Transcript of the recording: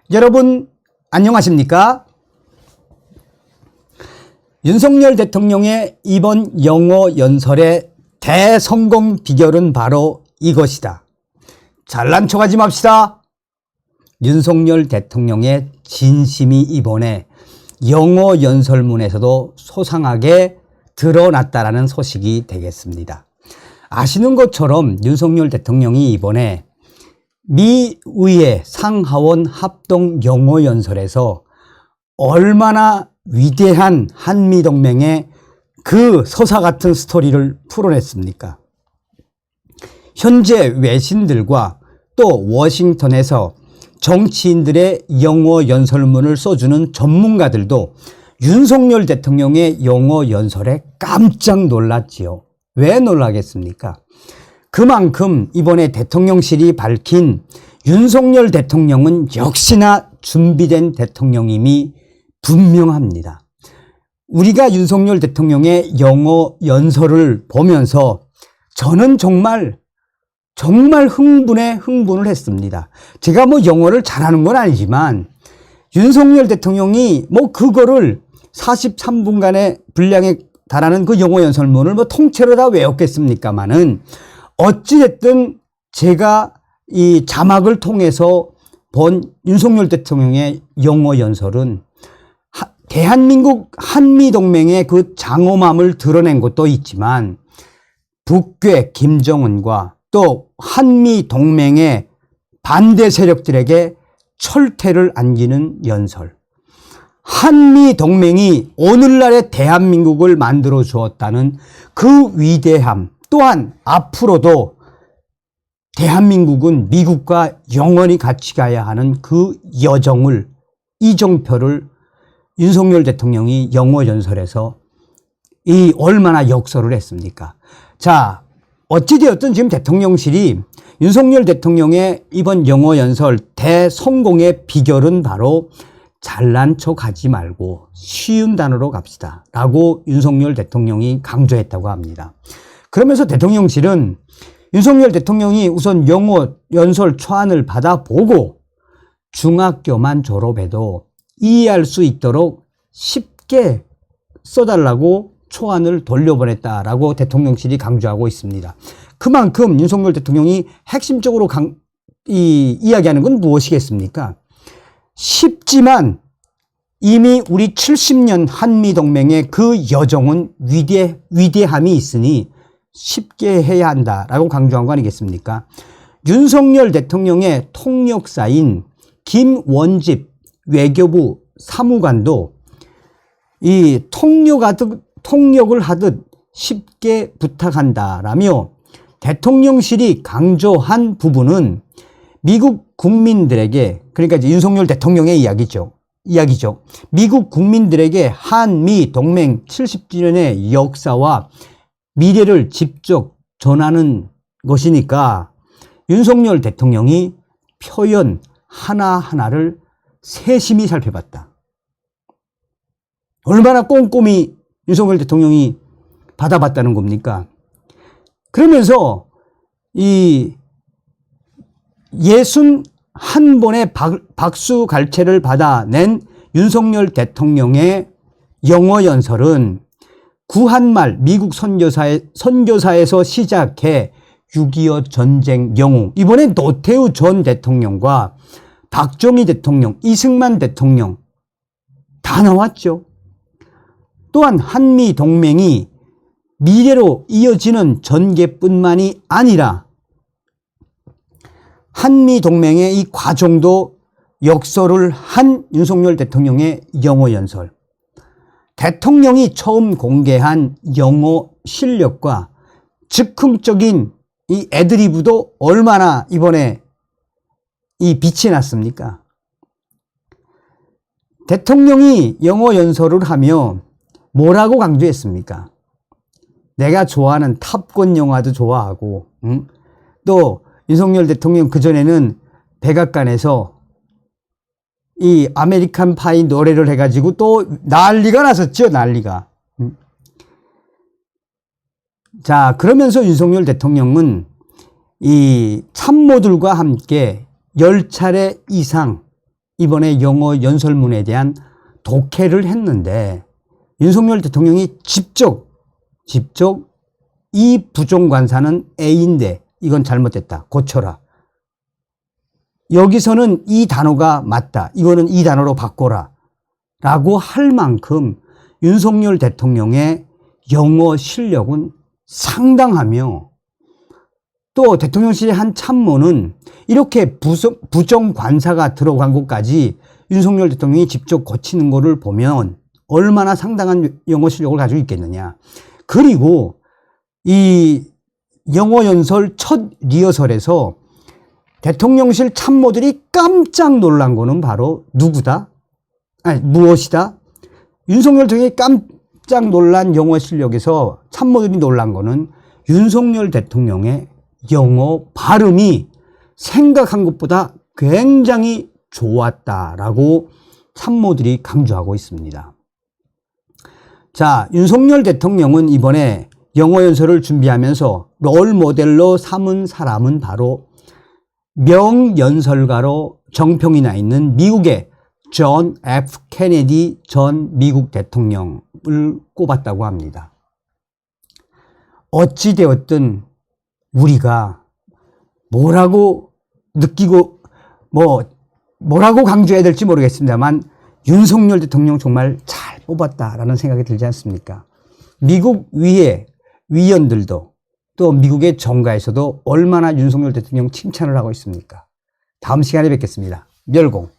여러분 안녕하십니까? 윤석열 대통령의 이번 영어 연설의 대성공 비결은 바로 이것이다. 잘난 척하지 맙시다. 윤석열 대통령의 진심이 이번에 영어 연설문에서도 소상하게 드러났다라는 소식이 되겠습니다. 아시는 것처럼 윤석열 대통령이 이번에 미 의회 상하원 합동 영어 연설에서 얼마나 위대한 한미동맹의 그 서사 같은 스토리를 풀어냈습니까? 현재 외신들과 또 워싱턴에서 정치인들의 영어 연설문을 써주는 전문가들도 윤석열 대통령의 영어 연설에 깜짝 놀랐지요. 왜 놀라겠습니까? 그만큼 이번에 대통령실이 밝힌 윤석열 대통령은 역시나 준비된 대통령임이 분명합니다. 우리가 윤석열 대통령의 영어 연설을 보면서 저는 정말 흥분을 했습니다. 제가 영어를 잘하는 건 아니지만 윤석열 대통령이 그거를 43분간의 분량에 달하는 그 영어 연설문을 통째로 다 외웠겠습니까마는 어찌됐든 제가 이 자막을 통해서 본 윤석열 대통령의 영어 연설은 대한민국 한미동맹의 그 장엄함을 드러낸 것도 있지만 북괴 김정은과 또 한미동맹의 반대 세력들에게 철퇴를 안기는 연설. 한미동맹이 오늘날의 대한민국을 만들어 주었다는 그 위대함, 또한 앞으로도 대한민국은 미국과 영원히 같이 가야 하는 그 여정을, 이정표를 윤석열 대통령이 영어 연설에서 얼마나 역설을 했습니까? 자, 어찌되었든 지금 대통령실이 윤석열 대통령의 이번 영어 연설 대성공의 비결은 바로 잘난 척 하지 말고 쉬운 단어로 갑시다 라고 윤석열 대통령이 강조했다고 합니다. 그러면서 대통령실은 윤석열 대통령이 우선 영어 연설 초안을 받아보고 중학교만 졸업해도 이해할 수 있도록 쉽게 써달라고 초안을 돌려보냈다라고 대통령실이 강조하고 있습니다. 그만큼 윤석열 대통령이 핵심적으로 이야기하는 건 무엇이겠습니까? 쉽지만 이미 우리 70년 한미동맹의 그 여정은 위대함이 있으니 쉽게 해야 한다라고 강조한 거 아니겠습니까? 윤석열 대통령의 통역사인 김원집 외교부 사무관도 이 통역을 하듯 쉽게 부탁한다라며 대통령실이 강조한 부분은 미국 국민들에게, 그러니까 이제 윤석열 대통령의 이야기죠. 미국 국민들에게 한미 동맹 70주년의 역사와 미래를 직접 전하는 것이니까 윤석열 대통령이 표현 하나하나를 세심히 살펴봤다. 얼마나 꼼꼼히 윤석열 대통령이 받아봤다는 겁니까? 그러면서 이 61번의 박수 갈채를 받아낸 윤석열 대통령의 영어 연설은 구한말 미국 선교사에서 시작해 6.25 전쟁 영웅, 이번에 노태우 전 대통령과 박정희 대통령, 이승만 대통령 다 나왔죠. 또한 한미 동맹이 미래로 이어지는 전개뿐만이 아니라 한미 동맹의 이 과정도 역설을 한 윤석열 대통령의 영어 연설. 대통령이 처음 공개한 영어 실력과 즉흥적인 이 애드리브도 얼마나 이번에 빛이 났습니까? 대통령이 영어 연설을 하며 뭐라고 강조했습니까? 내가 좋아하는 탑건 영화도 좋아하고, 또 윤석열 대통령 그전에는 백악관에서 이 아메리칸 파이 노래를 해가지고 또 난리가 났었죠, 난리가. 자, 그러면서 윤석열 대통령은 이 참모들과 함께 10차례 이상 이번에 영어 연설문에 대한 독해를 했는데 윤석열 대통령이 직접 이 부정관사는 A인데 이건 잘못됐다. 고쳐라. 여기서는 이 단어가 맞다. 이거는 이 단어로 바꿔라. 라고 할 만큼 윤석열 대통령의 영어 실력은 상당하며 또 대통령실의 한 참모는 이렇게 부정관사가 들어간 것까지 윤석열 대통령이 직접 고치는 것을 보면 얼마나 상당한 영어 실력을 가지고 있겠느냐. 그리고 이 영어 연설 첫 리허설에서 대통령실 참모들이 깜짝 놀란 거는 바로 누구다? 아니, 무엇이다? 윤석열 대통령이 깜짝 놀란 영어 실력에서 참모들이 놀란 거는 윤석열 대통령의 영어 발음이 생각한 것보다 굉장히 좋았다라고 참모들이 강조하고 있습니다. 자, 윤석열 대통령은 이번에 영어 연설을 준비하면서 롤 모델로 삼은 사람은 바로 명연설가로 정평이 나 있는 미국의 존 F. 케네디 전 미국 대통령을 꼽았다고 합니다. 어찌되었든 우리가 뭐라고 느끼고 뭐라고 강조해야 될지 모르겠습니다만 윤석열 대통령 정말 잘 뽑았다라는 생각이 들지 않습니까? 미국 위원들도 또 미국의 정가에서도 얼마나 윤석열 대통령 칭찬을 하고 있습니까? 다음 시간에 뵙겠습니다. 멸공.